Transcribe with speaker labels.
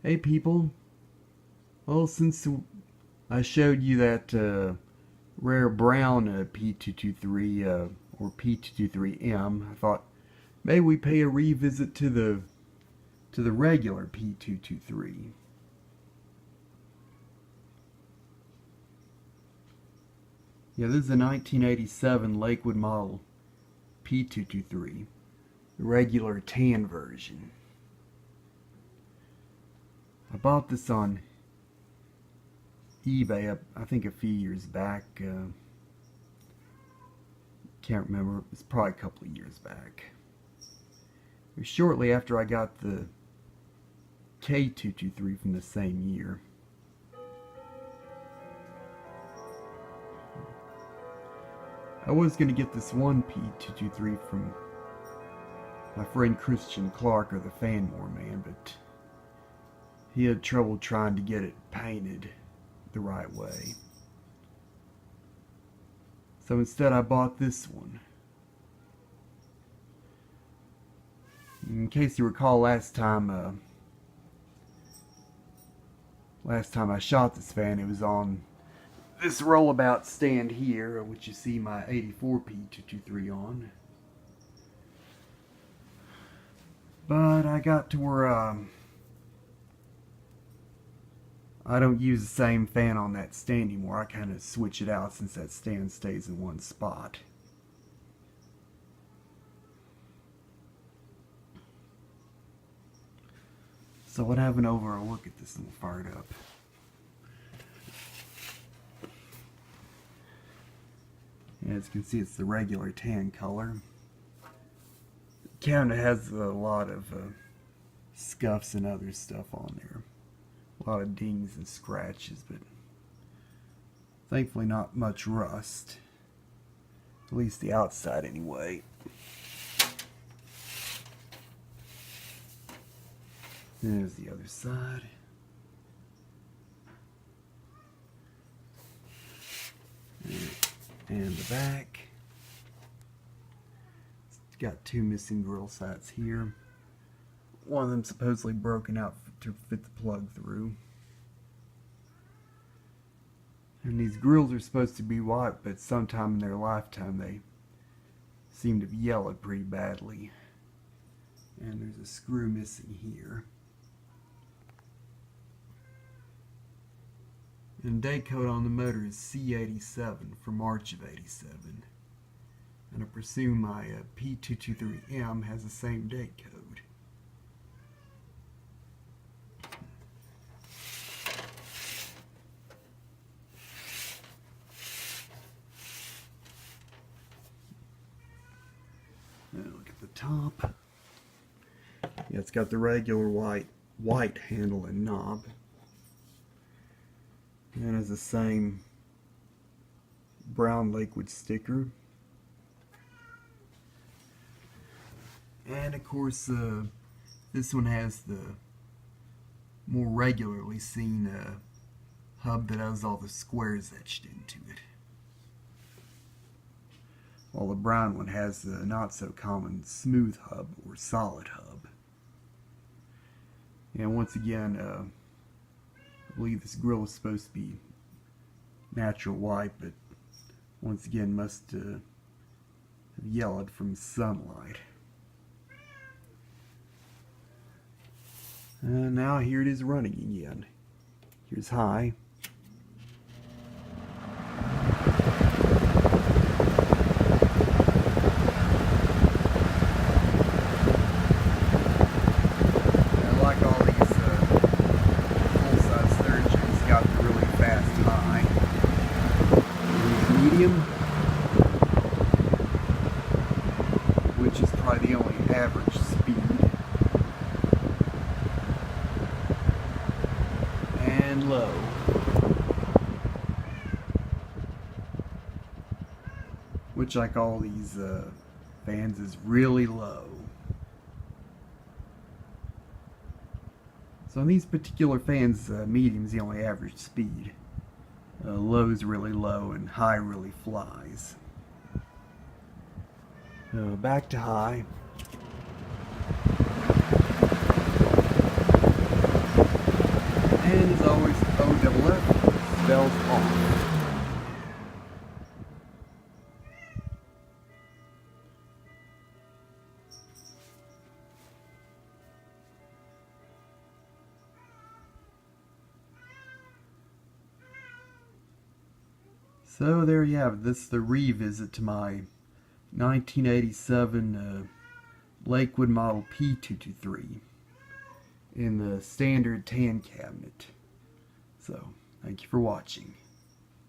Speaker 1: Hey people, well, since I showed you that rare brown P-223 or P-223M, I thought maybe we pay a revisit to the regular P-223. Yeah, this is a 1987 Lakewood model P-223, the regular tan version. I bought this on eBay, I think a few years back. Can't remember. It was probably a couple of years back. It was shortly after I got the K223 from the same year. I was going to get this one P223 from my friend Christian Clark, or the Fanmore Man, but he had trouble trying to get it painted the right way. So instead I bought this one. In case you recall, last time I shot this fan, it was on this rollabout stand here, which you see my 84 P223 on. But I got to where I don't use the same fan on that stand anymore. I kind of switch it out since that stand stays in one spot. So what having over a look at this and we'll fire it up. As you can see, it's the regular tan color. It kind of has a lot of scuffs and other stuff on there. A lot of dings and scratches, but thankfully not much rust. At least the outside anyway. There's the other side. And the back. It's got two missing grill sights here. One of them supposedly broken out to fit the plug through. And these grills are supposed to be white, but sometime in their lifetime they seem to have yellowed pretty badly. And there's a screw missing here. And date code on the motor is C87 for March of '87. And I presume my P223M has the same date code. Now look at the top. Yeah, it's got the regular white handle and knob. And it has the same brown Lakewood sticker. And of course, this one has the more regularly seen hub that has all the squares etched into it. While the brown one has the not so common smooth hub or solid hub. And once again, I believe this grill is supposed to be natural white, but once again must have yellowed from sunlight. And now here it is running again. Here's high. Medium, which is probably the only average speed, and low, which like all these fans is really low. So on these particular fans, medium is the only average speed. Low's really low and high really flies. Back to high. voice OFF spells off. So there you have it. This is the revisit to my 1987 Lakewood model P-223 in the standard tan cabinet. So, thank you for watching.